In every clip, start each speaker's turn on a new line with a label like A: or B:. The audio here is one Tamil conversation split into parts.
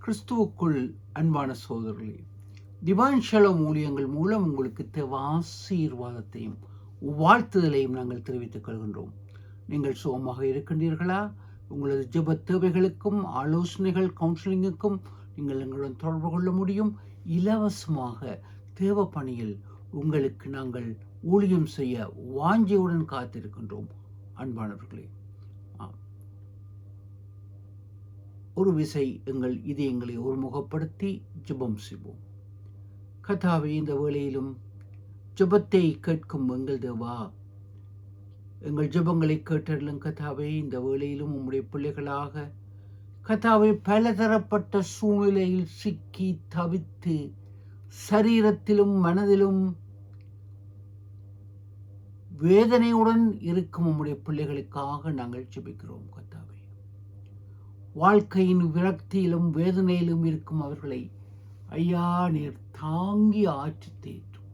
A: கிறிஸ்துவுக்குள் அன்பான சகோதரர்களே, டிவைன் ஷாலோம் ஊழியங்கள் மூலம் உங்களுக்கு தேவ ஆசீர்வாதத்தையும் வாழ்த்துதலையும் நாங்கள் தெரிவித்துக் கொள்கின்றோம். நீங்கள் சுகமாக இருக்கின்றீர்களா? உங்களது ஜெப தேவைகளுக்கும் ஆலோசனைகள் கவுன்சிலிங்குக்கும் நீங்கள் எங்களுடன் தொடர்பு கொள்ள முடியும். இலவசமாக தேவ பணியில் உங்களுக்கு நாங்கள் ஊழியம் செய்ய வாஞ்சையுடன் காத்திருக்கின்றோம். அன்பானவர்களே, ஒரு விசை எங்கள் இதயங்களை ஒருமுகப்படுத்தி ஜெபம் செய்வோம். கர்த்தாவே, இந்த வேளையிலும் ஜெபத்தை கேட்கும் எங்கள் தேவா, எங்கள் ஜெபங்களை கேட்டருளும் கர்த்தாவே. இந்த வேளையிலும் உம்முடைய பிள்ளைகளாக கர்த்தாவே பலதரப்பட்ட சூழ்நிலையில் சிக்கி தவித்து சரீரத்திலும் மனதிலும் வேதனையுடன் இருக்கும் உம்முடைய பிள்ளைகளுக்காக நாங்கள் ஜெபிக்கிறோம் கர்த்தாவே. வாழ்க்கையின் விரக்தியிலும் வேதனையிலும் இருக்கும் அவர்களை ஐயா நீர் தாங்கி ஆற்றி தேற்றும்.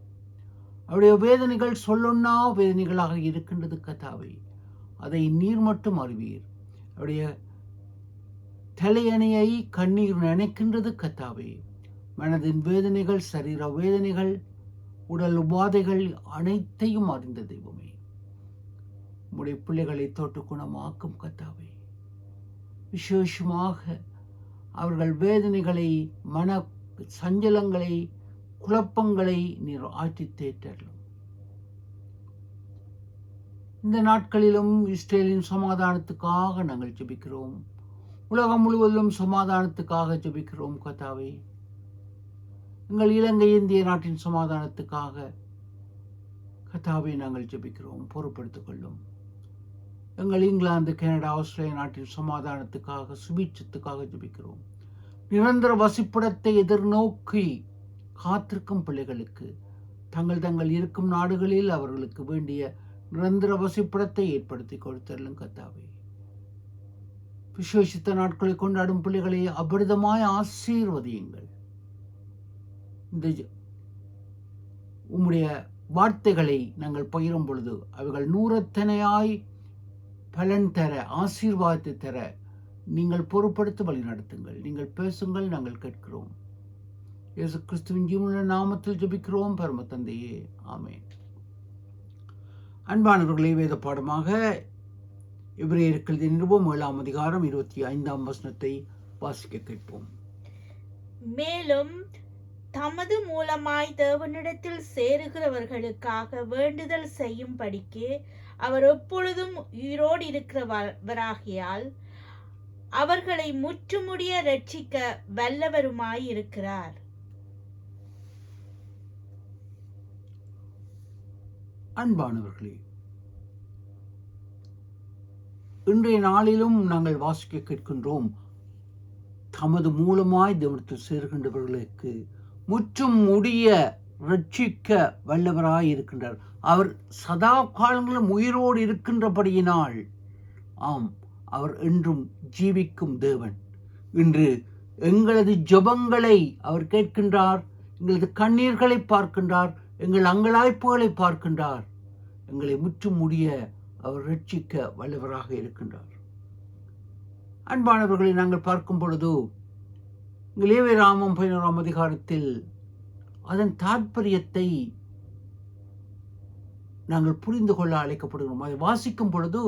A: அவருடைய வேதனைகள் சொல்லொன்னா வேதனைகளாக இருக்கின்றது கர்த்தாவே. அதை நீர் மட்டும் அறிவீர். அவருடைய தலையணையை கண்ணீர் நினைக்கின்றது கர்த்தாவே. மனதின் வேதனைகள், சரீர வேதனைகள், உடல் உபாதைகள் அனைத்தையும் அறிந்த தெய்வமே, உம்முடைய பிள்ளைகளை தொட்டு குணமாக்கும் கர்த்தாவே. விசேஷமாக அவர்கள் வேதனைகளை, மன சஞ்சலங்களை, குழப்பங்களை நீர் ஆற்றி தேற்றலும். இந்த நாட்களிலும் இஸ்ரேலின் சமாதானத்துக்காக நாங்கள் ஜெபிக்கிறோம். உலகம் முழுவதிலும் சமாதானத்துக்காக ஜெபிக்கிறோம் கர்த்தாவே. எங்கள் இலங்கை இந்திய நாட்டின் சமாதானத்துக்காக கர்த்தாவே நாங்கள் ஜெபிக்கிறோம். பொறுப்படுத்திக் கொள்ளும். எங்கள் இங்கிலாந்து, கனடா, ஆஸ்திரேலியா நாட்டின் சமாதானத்துக்காக, சுபீட்சத்துக்காக ஜெபிக்கிறோம். நிரந்தர வசிப்பிடத்தை எதிர்நோக்கி காத்திருக்கும் பிள்ளைகளுக்கு தங்கள் இருக்கும் நாடுகளில் அவர்களுக்கு வேண்டிய நிரந்தர வசிப்பிடத்தை ஏற்படுத்தி கொடுத்தருளும் கர்த்தாவே. விசேஷித்த நாட்களை கொண்டாடும் பிள்ளைகளை அபரிதமாய் ஆசீர்வதியுங்கள். இந்த உம்முடைய வார்த்தைகளை நாங்கள் பகிரும் பொழுது அவைகள் நூறத்தனையாய் பலன் தர, ஆசீர்வாதத்தை தர நீங்கள் பொறுப்படுத்தி வழி நடத்துங்கள். நீங்கள் பேசுங்கள், நாங்கள் கேட்கிறோம். இயேசு கிறிஸ்துவின் ஜீவனுள்ள நாமத்தில் ஜெபிக்கிறோம் பரம தந்தையே, ஆமென். அன்பானவர்களே, வேத பாடமாக எபிரேயருக்கு எழுதிய நிருபம் 7ஆம் அதிகாரம் 25ஆம் வசனத்தை வாசிக்க கேட்போம்.
B: மேலும் தமது மூலமாய் தேவனிடத்தில் சேருகிறவர்களுக்காக வேண்டுதல் செய்யும்படிக்கு அவர் எப்பொழுதும் உயிரோடு இருக்கிறவராகியால் அவர்களை முற்றுமுடிய ரட்சிக்க வல்லவருமாய் இருக்கிறார்.
A: அன்பானவர்களே, இன்றைய நாளிலும் நாங்கள் வாசிக்க கேட்கின்றோம். தமது மூலமாய் தேவனிடத்தில் சேர்கின்றவர்களுக்கு முற்றும் முடிய ரட்சிக்க வல்லவராய் இருக்கின்றார். அவர் சதா காலங்களும் உயிரோடு இருக்கின்றபடியினால், ஆம், அவர் என்றும் ஜீவிக்கும் தேவன். இன்று எங்களது ஜெபங்களை அவர் கேட்கின்றார். எங்களது கண்ணீர்களை பார்க்கின்றார். எங்கள் அங்கலாய்ப்புகளை பார்க்கின்றார். எங்களை முற்றும் முடிய அவர் ரட்சிக்க வல்லவராக இருக்கின்றார். அன்பானவர்களை நாங்கள் பார்க்கும் பொழுது லேவியராகமம் 11ஆம் அதிகாரத்தில் அதன் தாற்பயத்தை நாங்கள் புரிந்து கொள்ள அழைக்கப்படுகிறோம். அதை வாசிக்கும் பொழுது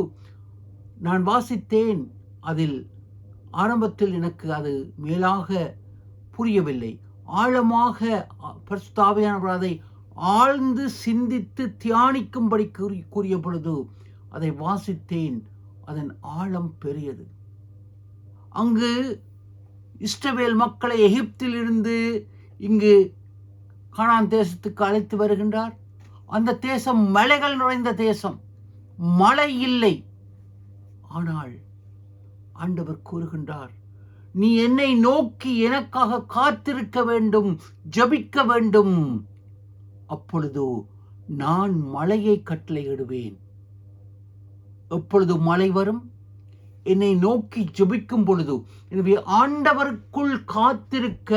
A: நான் வாசித்தேன். அதில் ஆரம்பத்தில் எனக்கு அது மேலாக புரியவில்லை. ஆழமாக பரிசுத்த ஆவியானவர் அதை ஆழ்ந்து சிந்தித்து தியானிக்கும்படி கூறிய பொழுது அதை வாசித்தேன். அதன் ஆழம் பெரியது. அங்கு இஸ்ரவேல் மக்களை எகிப்திலிருந்து இங்கு கானான் தேசத்துக்கு அழைத்து வருகின்றார். அந்த தேசம் மலைகள் நிறைந்த தேசம், மழை இல்லை. ஆனால் ஆண்டவர் கூறுகின்றார், நீ என்னை நோக்கி எனக்காக காத்திருக்க வேண்டும், ஜெபிக்க வேண்டும். அப்பொழுது நான் மழையை கட்டளையிடுவேன். எப்பொழுது மழை வரும்? என்னை நோக்கி ஜெபிக்கும் பொழுது. எனவே ஆண்டவருக்குள் காத்திருக்க,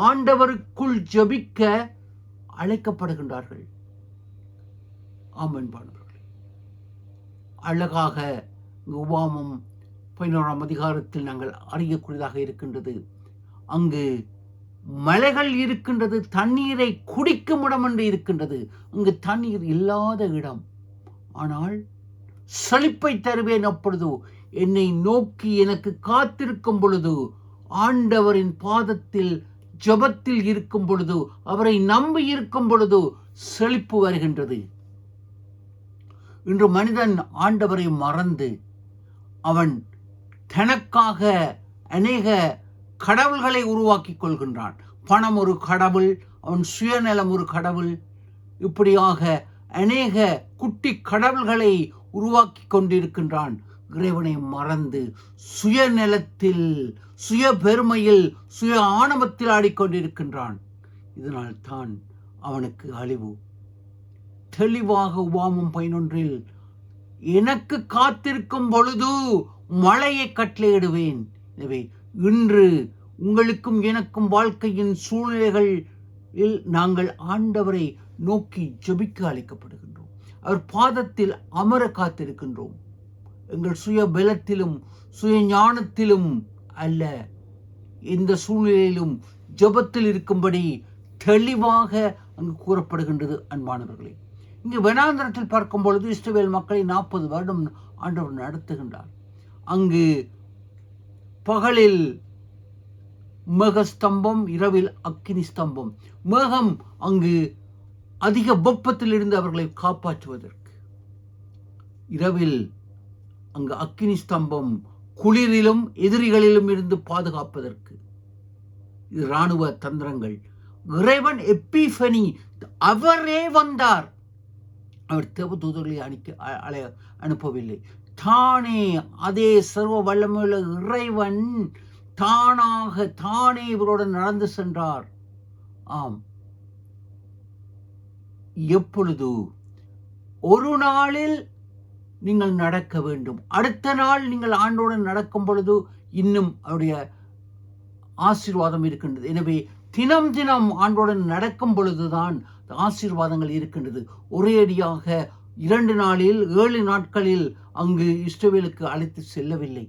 A: ஆண்டவருக்குள் ஜெபிக்க அழைக்கப்படுகின்றார்கள். ஆமென்பானவர்களே, அழகாக உபாமம் 11ஆம் அதிகாரத்தில் நாங்கள் அறியக்கூடியதாக இருக்கின்றது. அங்கு மலைகள் இருக்கின்றது, தண்ணீரை குடிக்கும் இடம் என்று இருக்கின்றது. அங்கு தண்ணீர் இல்லாத இடம். ஆனால் செழிப்பை தருவேன். அப்பொழுது என்னை நோக்கி எனக்கு காத்திருக்கும் பொழுது, ஆண்டவரின் பாதத்தில் ஜெபத்தில் இருக்கும் பொழுது, அவரை நம்பி இருக்கும் பொழுது செழிப்பு வருகின்றது. இன்று மனிதன் ஆண்டவரை மறந்து அவன் தனக்காக அநேக கடவுள்களை உருவாக்கி கொள்கின்றான். பணம் ஒரு கடவுள், அவன் சுயநலம் ஒரு கடவுள். இப்படியாக அநேக குட்டி கடவுள்களை உருவாக்கி கொண்டிருக்கின்றான். இறைவனை மறந்து சுயநலத்தில், சுய பெருமையில், சுய ஆணவத்தில் ஆடிக்கொண்டிருக்கின்றான். இதனால் தான் அவனுக்கு அழிவு. தெளிவாக உபாகமம் 11 எனக்கு காத்திருக்கும் பொழுது மழையை கட்டளையிடுவேன். எனவே இன்று உங்களுக்கும் எனக்கும் வாழ்க்கையின் சூழ்நிலைகளில் நாங்கள் ஆண்டவரை நோக்கி ஜெபிக்க அழைக்கப்படுகின்றோம். அவர் பாதத்தில் அமர காத்திருக்கின்றோம். எங்கள் சுய பலத்திலும் சுய ஞானத்திலும் அல்ல, எந்த சூழ்நிலையிலும் ஜெபத்தில் இருக்கும்படி தெளிவாக அங்கு கூறப்படுகின்றது. அன்பானவர்களே, இங்கு வனாந்தரத்தில் பார்க்கும் பொழுது இஸ்ரவேல் மக்களை 40 வருடம் ஆண்டவர் நடத்துகின்றார். அங்கு பகலில் மேகஸ்தம்பம், இரவில் அக்கினி ஸ்தம்பம். மேகம் அங்கு அதிக வெப்பத்தில் இருந்து அவர்களை காப்பாற்றுவதற்கு, இரவில் அங்கு அக்கினி ஸ்தம்பம் குளிரிலும் எதிரிகளிலும் இருந்து பாதுகாப்பதற்கு. இது இராணுவ தந்திரங்கள். இறைவன் எப்பிஃபனி, அவரே வந்தார். அவர் தேவதூதர்களை அனுப்பவில்லை. தானே அதே சர்வ வல்லமையுள்ள இறைவன் தானே இவருடன் நடந்து சென்றார். ஆம், எப்பொழுது ஒரு நாளில் நீங்கள் நடக்க வேண்டும், அடுத்த நாள் நீங்கள் ஆண்டோடன் நடக்கும் பொழுது இன்னும் அவருடைய ஆசீர்வாதம் இருக்கின்றது. எனவே தினம் தினம் ஆண்டோடன் நடக்கும் பொழுதுதான் ஆசீர்வாதங்கள் இருக்கின்றது. ஒரேடியாக 2 நாளில் 7 நாட்களில் அங்கு இஸ்ரவேலுக்கு அழைத்து செல்லவில்லை.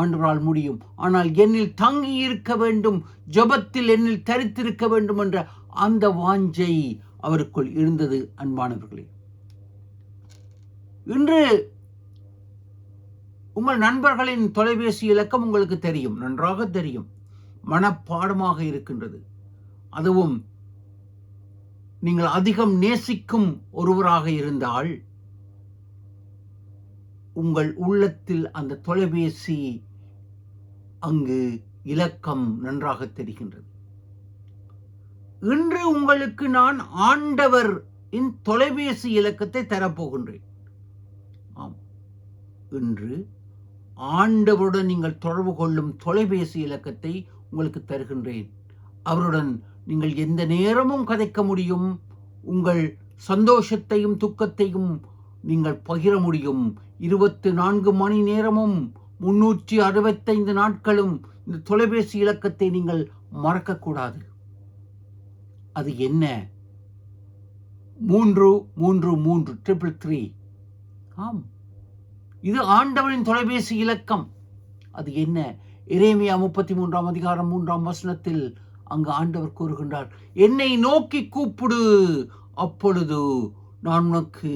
A: ஆண்டவரால் முடியும். ஆனால் என்னில் தங்கி இருக்க வேண்டும், ஜெபத்தில் என்னில் தரித்திருக்க வேண்டும் என்ற அந்த வாஞ்சை அவருக்குள் இருந்தது. அன்பானவர்களே, இன்று உங்கள் நண்பர்களின் தொலைபேசி இலக்கம் உங்களுக்கு தெரியும், நன்றாக தெரியும், மனப்பாடமாக இருக்கின்றது. அதுவும் நீங்கள் அதிகம் நேசிக்கும் ஒருவராக இருந்தால் உங்கள் உள்ளத்தில் அந்த தொலைபேசி அங்கு இலக்கம் நன்றாக தெரிகின்றது. இன்று உங்களுக்கு நான் ஆண்டவர் தொலைபேசி இலக்கத்தை தரப்போகின்றேன். ஆம், இன்று ஆண்டவருடன் நீங்கள் தொடர்பு கொள்ளும் தொலைபேசி இலக்கத்தை உங்களுக்கு தருகின்றேன். அவருடன் நீங்கள் எந்த நேரமும் கதைக்க முடியும். உங்கள் சந்தோஷத்தையும் துக்கத்தையும் நீங்கள் பகிர முடியும். 24 மணி நேரமும் 365 நாட்களும் இந்த தொலைபேசி இலக்கத்தை நீங்கள் மறக்கக்கூடாது. அது என்ன? 33333. ஆம், இது ஆண்டவரின் தொலைபேசி இலக்கம். அது என்ன? எரேமியா 33 அதிகாரம் 3 அங்கு ஆண்டவர் கூறுகின்றார், என்னை நோக்கி கூப்பிடு, அப்பொழுது நான் உனக்கு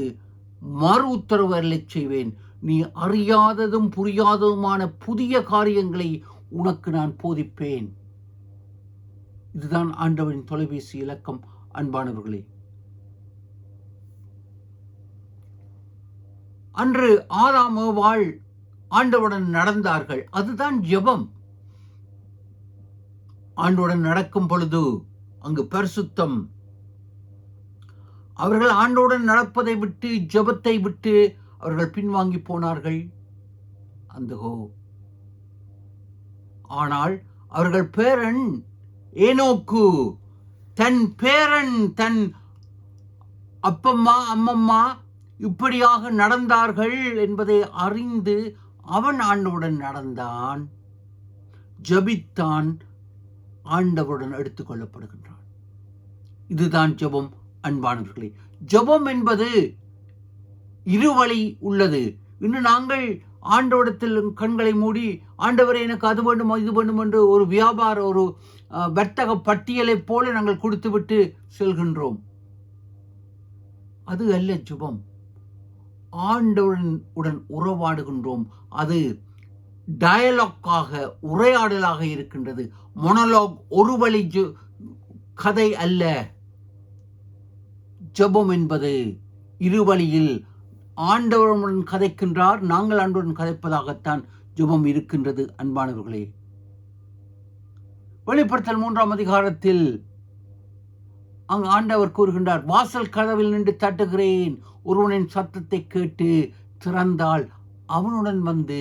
A: மறு உத்தரவு அருளச் செய்வேன். நீ அறியாததும் புரியாததுமான புதிய காரியங்களை உனக்கு நான் போதிப்பேன். இதுதான் ஆண்டவரின் தொலைபேசி இலக்கம். அன்பானவர்களே, அன்று ஆதாம் ஏவாள் ஆண்டவருடன் நடந்தார்கள். அதுதான் ஜெபம். ஆண்டோடன் நடக்கும் பொழுது அங்கு பரிசுத்தம். அவர்கள் ஆண்டோடன் நடப்பதை விட்டு, ஜெபத்தை விட்டு அவர்கள் பின்வாங்கி போனார்கள். ஆனால் அவர்கள் பேரன் ஏனோக்கு தன் பேரன், தன் அப்பம்மா அம்மம்மா இப்படியாக நடந்தார்கள் என்பதை அறிந்து அவன் ஆண்டவருடன் நடந்தான், ஜெபித்தான், ஆண்டவருடன் எடுத்துக் கொள்ளப்படுகின்றான். இதுதான் ஜெபம். அன்பானவர்களே, ஜெபம் என்பது இருவழி உள்ளது. இன்று நாங்கள் ஆண்டவரிடத்தில் கண்களை மூடி ஆண்டவரே எனக்கு அது வேண்டும் இது வேண்டும் என்று ஒரு வியாபார ஒரு வர்த்தக பட்டியலைப் போல நாங்கள் கொடுத்துவிட்டு செல்கின்றோம். அது அல்ல ஜெபம். ஆண்டவருடன் உறவாடுகின்றோம். அது டயலாக்காக, உரையாடலாக இருக்கின்றது. மொனலாக், ஒரு வழி கதை அல்ல. ஜெபம் என்பது இருவழியில் ஆண்டவருடன் கதைக்கின்றார், நாங்கள் ஆண்டவருடன் கதைப்பதாகத்தான் ஜெபம் இருக்கின்றது. அன்பானவர்களே, வெளிப்படுத்தல் 3ஆம் அதிகாரத்தில் அங்கு ஆண்டவர் கூறுகின்றார், வாசல் கதவில் நின்று தட்டுகிறேன், ஒருவனின் சத்தத்தை கேட்டு திறந்தால் அவனுடன் வந்து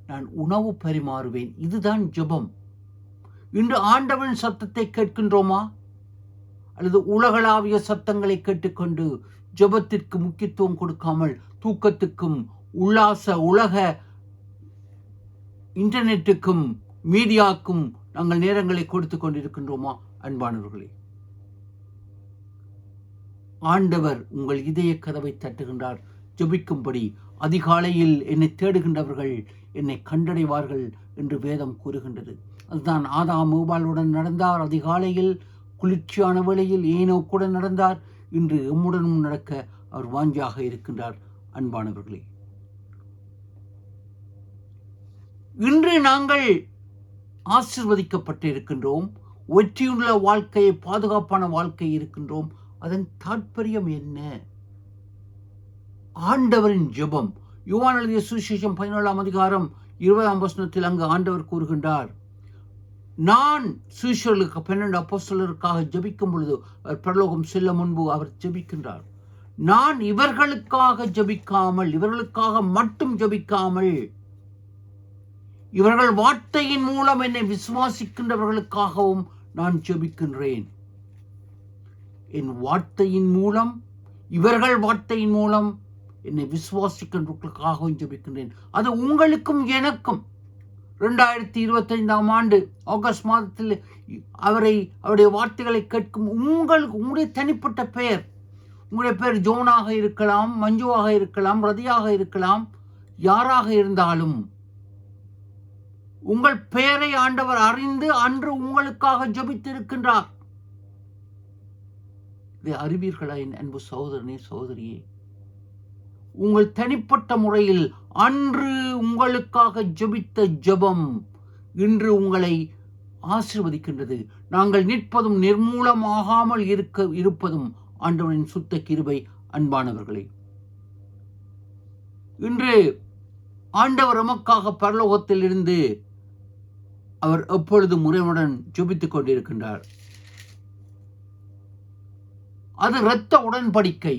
A: நான் உணவு பரிமாறுவேன். இதுதான் ஜெபம். இன்று ஆண்டவரின் சத்தத்தை கேட்கின்றோமா? அல்லது உலகளாவிய சத்தங்களை கேட்டுக்கொண்டு ஜெபத்திற்கு முக்கியத்துவம் கொடுக்காமல் தூக்கத்துக்கும் உல்லாச உலக இன்டர்நெட்டுக்கும் மீடியாக்கும் நாங்கள் நேரங்களை கொடுத்து கொண்டிருக்கின்றோமா? அன்பானவர்களே, ஆண்டவர் உங்கள் இதய கதவை தட்டுகின்றார். ஜெபிக்கும்படி அதிகாலையில் என்னை தேடுகின்றவர்கள் என்னை கண்டடைவார்கள் என்று வேதம் கூறுகின்றது. அதுதான் ஆதாம் ஏவாளுடன் நடந்தார். அதிகாலையில் குளிர்ச்சியான வேளையில் ஏனோக்குடன் நடந்தார். இன்று எம்முடனும் நடக்க அவர் வாஞ்சாக இருக்கின்றார். அன்பானவர்களே, இன்று நாங்கள் ஆசீர்வதிக்கப்பட்டு இருக்கின்றோம். வெற்றியுள்ள வாழ்க்கையை, பாதுகாப்பான வாழ்க்கை இருக்கின்றோம். அதன் தாற்பயம் என்ன? ஆண்டவரின் ஜெபம். யோவான் எழுதிய சுவிசேஷம் 17ஆம் அதிகாரம் 20ஆம் வசனத்தில் அங்கு ஆண்டவர் கூறுகின்றார், நான் சீஷர்களுக்கு 12 அப்போஸ்தலருக்காக ஜெபிக்கும் பொழுது அவர் பரலோகம் செல்ல முன்பு அவர் ஜெபிக்கின்றார். நான் இவர்களுக்காக ஜெபிக்காமல், இவர்களுக்காக மட்டும் ஜெபிக்காமல், இவர்கள் வார்த்தையின் மூலம் என்னை விசுவாசிக்கின்றவர்களுக்காகவும் நான் ஜெபிக்கின்றேன். என் வார்த்தையின் மூலம், இவர்கள் வார்த்தையின் மூலம் என்னை விசுவாசிக்கின்றவர்களுக்காகவும் ஜெபிக்கின்றேன். அது உங்களுக்கும் எனக்கும். 2025ஆம் ஆண்டு ஆகஸ்ட் மாதத்தில் அவருடைய வார்த்தைகளை கேட்கும் உங்களுடைய தனிப்பட்ட பெயர், உங்களுடைய பெயர் ஜோனாக இருக்கலாம், மஞ்சுவாக இருக்கலாம், ரதியாக இருக்கலாம், யாராக இருந்தாலும் உங்கள் பெயரை ஆண்டவர் அறிந்து அன்று உங்களுக்காக ஜெபித்திருக்கின்றார். இதை அறிவீர்களா என் அன்பு சகோதரனே, சகோதரியே? உங்கள் தனிப்பட்ட முறையில் அன்று உங்களுக்காக ஜெபித்த ஜெபம் இன்று உங்களை ஆசீர்வதிக்கின்றது. நாங்கள் நிற்பதும் நிர்மூலமாகாமல் இருப்பதும் ஆண்டவரின் சுத்த கிருபை. அன்பானவர்களே, இன்று ஆண்டவர் நமக்காக பரலோகத்தில் இருந்து அவர் எப்பொழுதும் முறையுடன் ஜெபித்துக் கொண்டிருக்கின்றார். அது இரத்த உடன்படிக்கை.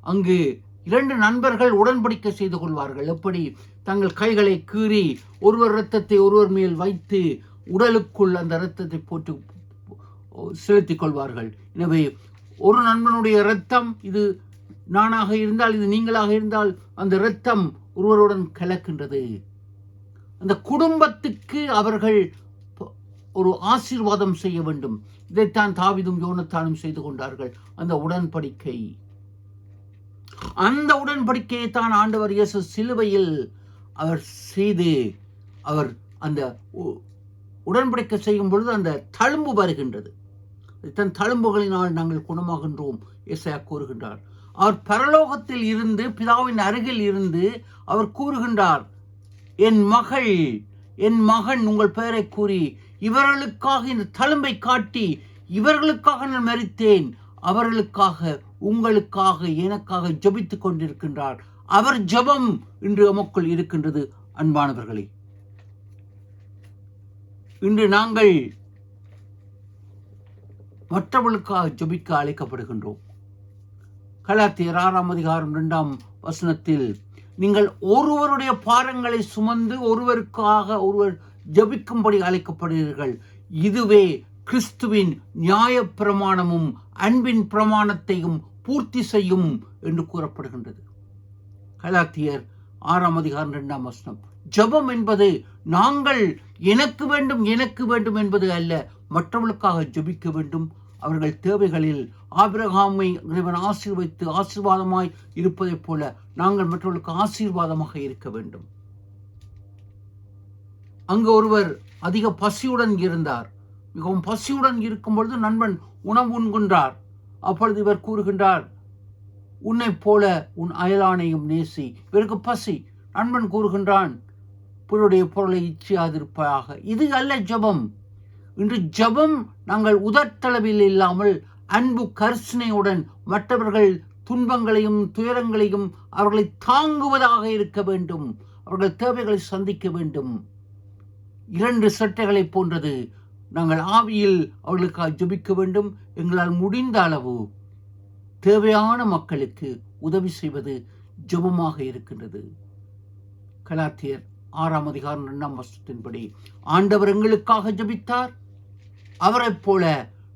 A: அங்கு 2 நண்பர்கள் உடன்படிக்கை செய்து கொள்வார்கள். எப்படி? தங்கள் கைகளை கீறி ஒருவர் இரத்தத்தை ஒருவர் மேல் வைத்து உடலுக்குள் அந்த இரத்தத்தை போட்டு செலுத்திக் கொள்வார்கள். எனவே ஒரு நண்பனுடைய இரத்தம், இது நானாக இருந்தால், இது நீங்களாக இருந்தால், அந்த இரத்தம் ஒருவருடன் கலக்கின்றது. அந்த குடும்பத்துக்கு அவர்கள் ஒரு ஆசீர்வாதம் செய்ய வேண்டும். இதைத்தான் தாவீதும் யோனத்தானும் செய்து கொண்டார்கள். அந்த உடன்படிக்கை, அந்த உடன்படிக்கையை தான் ஆண்டவர் இயேசு சிலுவையில் அவர் செய்து, அவர் அந்த உடன்படிக்கை செய்யும் பொழுது அந்த தழும்பு வருகின்றது. தன் தழும்புகளினால் நாங்கள் குணமாகின்றோம் ஏசாயா கூறுகின்றார். அவர் பரலோகத்தில் இருந்து, பிதாவின் அருகில் இருந்து அவர் கூறுகின்றார், என் மகள், என் மகன் உங்கள் பெயரை கூறி இவர்களுக்காக இந்த தழும்பை காட்டி, இவர்களுக்காக நான் மரித்தேன், அவர்களுக்காக, உங்களுக்காக, எனக்காக ஜெபித்துக் கொண்டிருக்கின்றார். அவர் ஜெபம் இன்று நமக்குள் இருக்கின்றது. அன்பானவர்களே, இன்று நாங்கள் மற்றவர்களுக்காக ஜெபிக்க அழைக்கப்படுகின்றோம். கலாத்தியர் 6ஆம் அதிகாரம் 2ஆம் வசனத்தில், நீங்கள் ஒருவருடைய பாரங்களை சுமந்து ஒருவருக்காக ஒருவர் ஜெபிக்கும்படி அழைக்கப்படுகிறீர்கள். இதுவே கிறிஸ்துவின் நியாய பிரமாணமும் அன்பின் பிரமாணத்தையும் பூர்த்தி செய்யும் என்று கூறப்படுகின்றது. கலாத்தியர் 6ஆம் அதிகாரம் 2ஆம் வசனம். ஜெபம் என்பது நாங்கள் எனக்கு வேண்டும் எனக்கு வேண்டும் என்பது அல்ல, மற்றவர்களுக்காக ஜெபிக்க வேண்டும். அவர்கள் தேவைகளில் ஆபிரகாமை இறைவன் ஆசீர்வதித்து ஆசீர்வாதமாய் இருப்பதைப் போல நாங்கள் மற்றவர்களுக்கு ஆசீர்வாதமாக இருக்க வேண்டும். அங்கு ஒருவர் அதிக பசியுடன் இருந்தார். மிகவும் பசியுடன் இருக்கும் பொழுது நண்பன் உணவு உண்கின்றார். அப்பொழுது இவர் கூறுகின்றார், உன்னைப் போல உன் அயலானையும் நேசி. இவருக்கு பசி. நண்பன் கூறுகின்றான், பிறருடைய பொருளை இச்சியாதிருப்பாயாக. இது அல்ல ஜெபம். இன்று ஜெபம் நாங்கள் உதட்டளவில் இல்லாமல் அன்பு கரிசனையுடன் மற்றவர்கள் துன்பங்களையும் துயரங்களையும் அவர்களை தாங்குவதாக இருக்க வேண்டும். அவர்கள் தேவைகளை சந்திக்க வேண்டும். 2 சட்டைகளை போன்றது. நாங்கள் ஆவியில் அவர்களுக்காக ஜெபிக்க வேண்டும். எங்களால் முடிந்த அளவு தேவையான மக்களுக்கு உதவி செய்வது ஜெபமாக இருக்கின்றது. கலாத்தியர் 6ஆம் அதிகாரம் 2ஆம் வசனத்தின்படி ஆண்டவர் எங்களுக்காக ஜெபித்தார். அவரைப் போல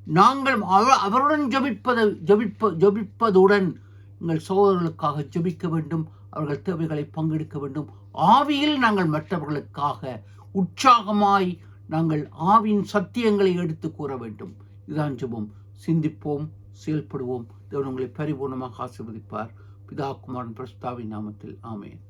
A: நாங்கள் அவருடன் ஜெபிப்பதுடன் எங்கள் சகோதரர்களுக்காக ஜெபிக்க வேண்டும். அவர்கள் தேவைகளை பங்கெடுக்க வேண்டும். ஆவியில் நாங்கள் மற்றவர்களுக்காக உற்சாகமாய் நாங்கள் ஆவியின் சத்தியங்களை எடுத்து கூற வேண்டும். இதுதான் ஜெபம். சிந்திப்போம், செயல்படுவோம். தேவன் உங்களை பரிபூர்ணமாக ஆசீர்வதிப்பார். பிதா, குமாரன், பரிசுத்த ஆவியின் நாமத்தில் ஆமென்.